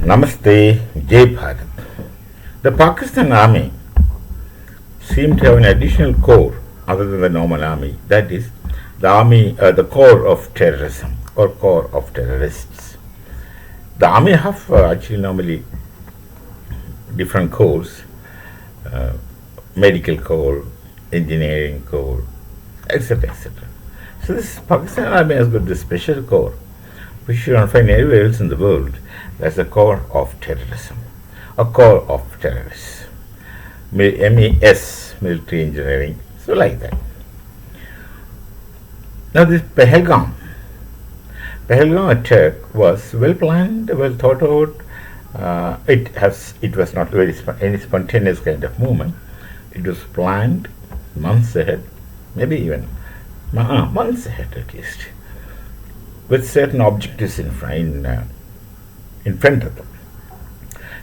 Namaste, Jai Bharat. The Pakistan Army seemed to have an additional core other than the normal army, that is, the core of terrorism or core of terrorists. The army have actually normally different cores, uh, medical corps, engineering corps, etc. etc. So this Pakistan army has got this special corps, which you don't find anywhere else in the world. That's the core of terrorism, a core of terrorists. MES, military engineering, so like that. Now this Pahalgam attack was well planned, well thought out. It was not any spontaneous kind of movement. It was planned months ahead, maybe even months ahead at least, with certain objectives in front of them.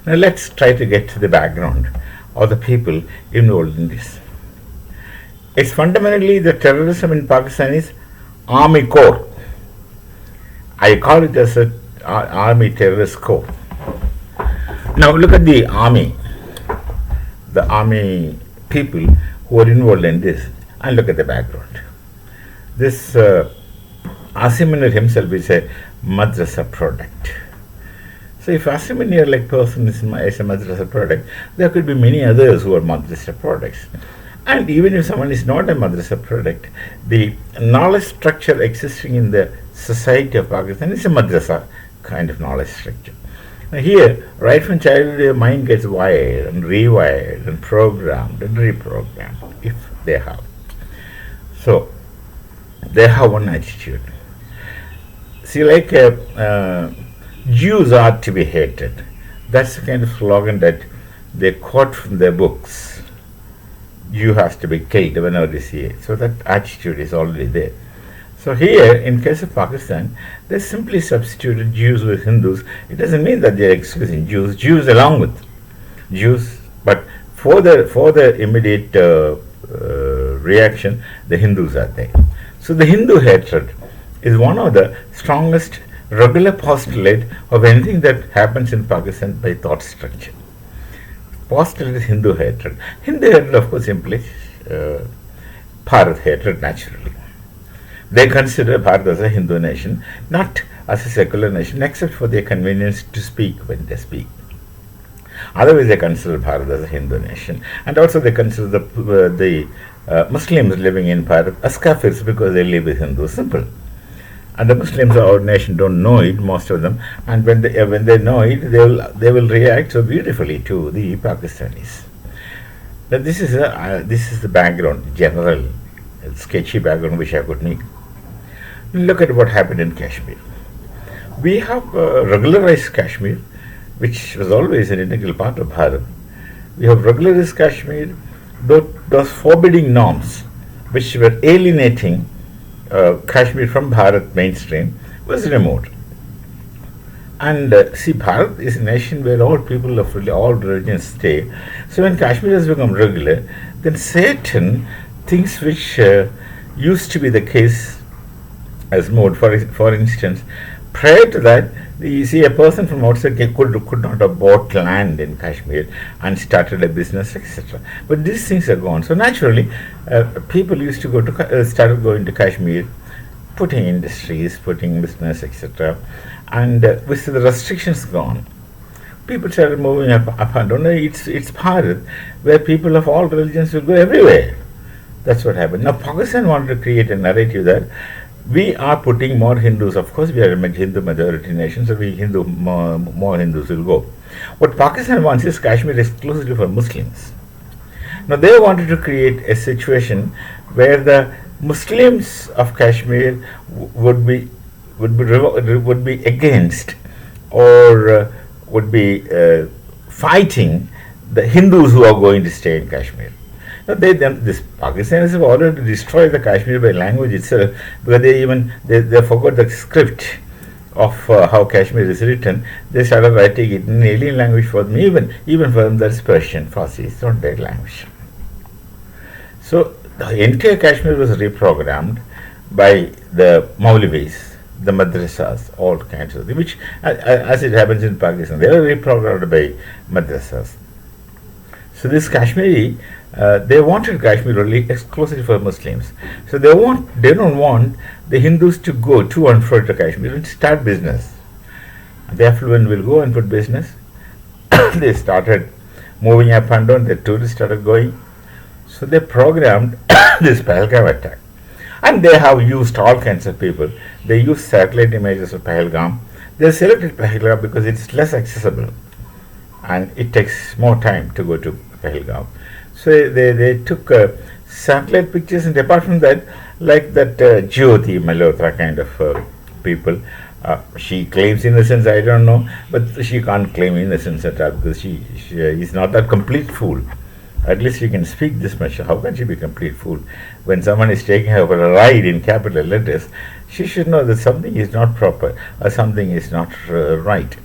Now let's try to get to the background of the people involved in this. It's fundamentally the terrorism in Pakistan is Army Corps. I call it as a Army Terrorist Corps. Now look at the army people who are involved in this, and look at the background. This Asim Munir himself is a madrasa product. So if Asim Munir like person is a madrasa product, there could be many others who are madrasa products. And even if someone is not a madrasa product, the knowledge structure existing in the society of Pakistan is a madrasa kind of knowledge structure. Now here, right from childhood, your mind gets wired and rewired and programmed and reprogrammed, if they have. So, they have one attitude. See, like Jews are to be hated. That's the kind of slogan that they quote from their books. Jew has to be killed whenever they see it. So that attitude is already there. So here, in case of Pakistan, they simply substituted Jews with Hindus. It doesn't mean that they are excusing Jews along with Jews, but for the immediate reaction, the Hindus are there. So the Hindu hatred is one of the strongest regular postulate of anything that happens in Pakistan by thought structure. Postulate is Hindu hatred. Hindu hatred, of course, implies Bharat hatred naturally. They consider Bharat as a Hindu nation, not as a secular nation, except for their convenience to speak when they speak. Otherwise, they consider Bharat as a Hindu nation, and also they consider the Muslims living in Bharat as kafirs because they live with Hindus. Simple. And the Muslims of our nation don't know it, most of them, and when they know it, they will react so beautifully to the Pakistanis. Now this is the background, general, sketchy background which I could make. Look at what happened in Kashmir. We have regularized Kashmir, which was always an integral part of Bharat. We have regularized Kashmir. Those forbidding norms, which were alienating Kashmir from Bharat mainstream, was removed. And see, Bharat is a nation where all people of all religions stay. So when Kashmir has become regular, then certain things which used to be the case as moved. For instance, prior to that, you see a person from outside could not have bought land in Kashmir and started a business, etc. But these things are gone. So naturally, people used to started going to Kashmir, putting industries, putting business, etc. And with the restrictions gone, people started moving up and down. It's Bharat, where people of all religions will go everywhere. That's what happened. Now Pakistan wanted to create a narrative that we are putting more Hindus. Of course, we are a Hindu majority nation, so more Hindus will go. What Pakistan wants is Kashmir exclusively for Muslims. Now they wanted to create a situation where the Muslims of Kashmir would be against or would be fighting the Hindus who are going to stay in Kashmir. Now this Pakistanis have already destroyed the Kashmir by language itself, because they forgot the script of how Kashmir is written. They started writing it in alien language for them. Even for them, that's Persian, Farsi. It's not their language. So the entire Kashmir was reprogrammed by the Maulvis, the madrasas, all kinds of things, which, as it happens in Pakistan, they are reprogrammed by madrasas. So this Kashmiri, they wanted Kashmir only exclusively for Muslims. So they don't want the Hindus to go to and fro to Kashmir and start business. The affluent will go and put business. They started moving up and down. The tourists started going. So they programmed this Pahalgam attack. And they have used all kinds of people. They use satellite images of Pahalgam. They selected Pahalgam because it's less accessible and it takes more time to go to Pahalgam. So they took satellite pictures, and apart from that, like that Jyoti Malhotra kind of people, she claims innocence, I don't know, but she can't claim innocence at all because she is not a complete fool. At least she can speak this much. How can she be a complete fool? When someone is taking her for a ride in capital letters, she should know that something is not proper or something is not right.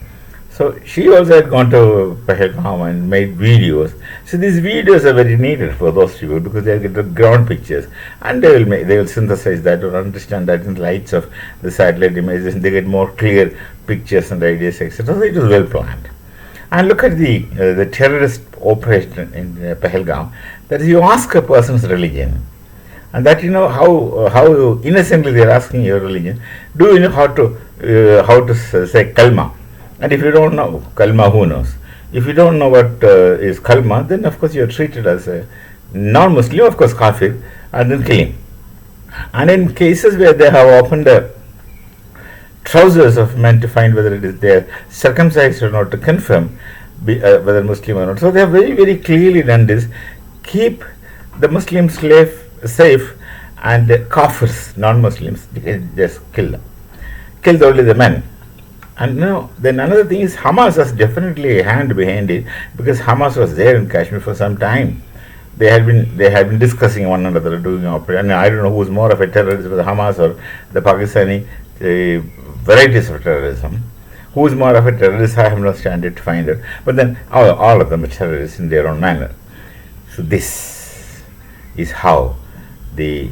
So she also had gone to Pahalgam and made videos. So these videos are very needed for those people because they get the ground pictures, and they will synthesize that or understand that in the lights of the satellite images, and they get more clear pictures and ideas, etc. So it was well planned. And look at the terrorist operation in Pahalgam. That is, you ask a person's religion, and that you know how innocently they are asking your religion. Do you know how to say kalma? And if you don't know kalma, who knows? If you don't know what is kalma, then of course you are treated as a non-Muslim, of course kafir, and then killing. And in cases where they have opened the trousers of men to find whether it is there circumcised or not, to confirm whether Muslim or not. So they have very, very clearly done this. Keep the Muslim slave safe, and kafirs, non-Muslims, just kill them. Kill only the men. And now, then another thing is Hamas has definitely a hand behind it, because Hamas was there in Kashmir for some time. They had been discussing one another, doing operation. I don't know who's more of a terrorist, whether Hamas or the Pakistani varieties of terrorism. Who's more of a terrorist? I have no standard to find out. But then all of them are terrorists in their own manner. So this is how the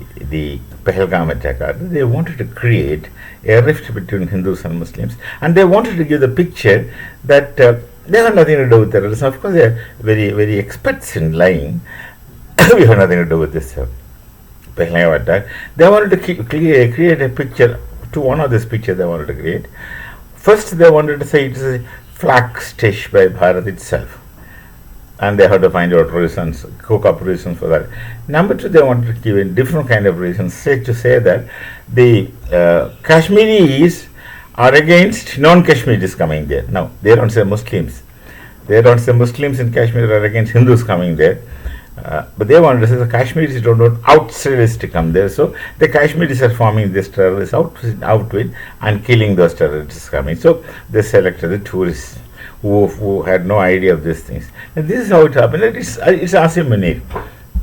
Pahalgam attack, they wanted to create a rift between Hindus and Muslims, and they wanted to give the picture that they have nothing to do with terrorism. Of course, they are very, very experts in lying. We have nothing to do with this Pahalgam attack. They wanted to create a picture. To one of this picture they wanted to create. First, they wanted to say it is a flag stitched by Bharat itself, and they had to find out reasons, cook up reasons for that. Number two, they wanted to give a different kind of reasons, to say that the Kashmiris are against non-Kashmiris coming there. Now, they don't say Muslims. They don't say Muslims in Kashmir are against Hindus coming there. But they wanted to say the Kashmiris don't want outsiders to come there. So the Kashmiris are forming this terrorist outfit and killing those terrorists coming. So they selected the tourists who had no idea of these things. And this is how it happened. It's Asim Munir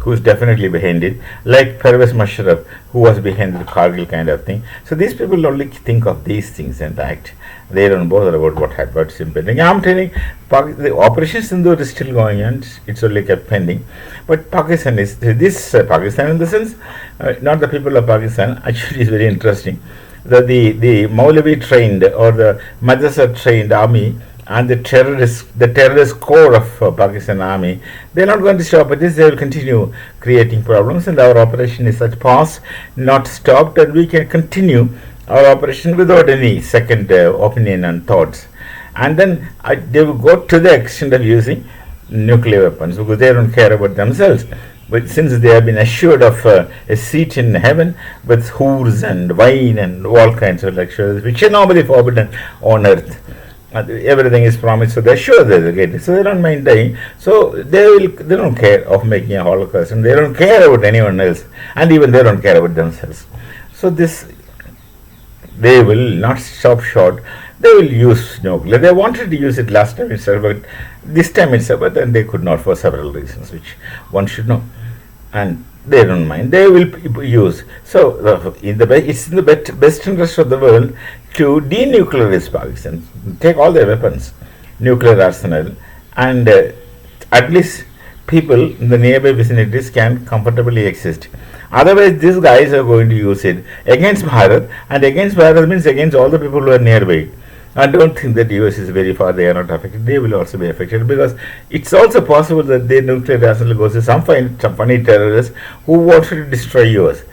who is definitely behind it, like Pervez Musharraf, who was behind the Kargil kind of thing. So these people only think of these things and act. They don't bother about what happened, what's impending. I'm telling, the Operation Sindoor is still going on. It's only kept pending. But Pakistan is, Pakistan in the sense, not the people of Pakistan, actually is very interesting. The Maulavi trained or the Madrasa trained army and the terrorist core of Pakistan army, they are not going to stop at this. They will continue creating problems, and our operation is such pause, not stopped, and we can continue our operation without any second opinion and thoughts. And then they will go to the extent of using nuclear weapons because they don't care about themselves. But since they have been assured of a seat in heaven with whores and wine and all kinds of luxuries, which are normally forbidden on earth, everything is promised, so they're sure they will get it. So they don't mind dying. So they don't care of making a Holocaust, and they don't care about anyone else, and even they don't care about themselves. So they will not stop short. They will use nuclear. They wanted to use it last time itself, but this time itself, but then they could not for several reasons, which one should know. And they don't mind. They will use. So it's in the best interest of the world to denuclearize Pakistan, take all their weapons, nuclear arsenal, and at least people in the nearby vicinities can comfortably exist. Otherwise, these guys are going to use it against Bharat, and against Bharat means against all the people who are nearby. I don't think that US is very far, they are not affected. They will also be affected because it's also possible that their nuclear arsenal goes to some funny terrorists who want to destroy US.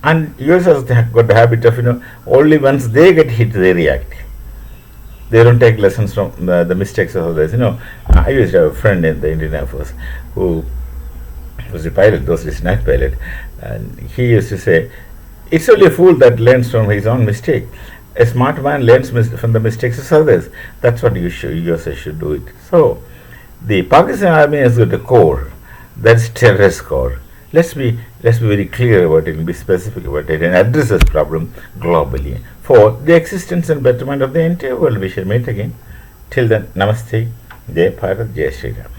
And US has got the habit of, only once they get hit, they react. They don't take lessons from the mistakes of others. I used to have a friend in the Indian Air Force who was a pilot, those days night pilot, and he used to say, "It's only a fool that learns from his own mistake. A smart man learns from the mistakes of others." That's what you also should do it. So, the Pakistan army has got a core, that's terrorist core. Let's be very clear about it and be specific about it and address this problem globally for the existence and betterment of the entire world. We shall meet again. Till then, Namaste, Jai Bharat, Jai Shri Ram.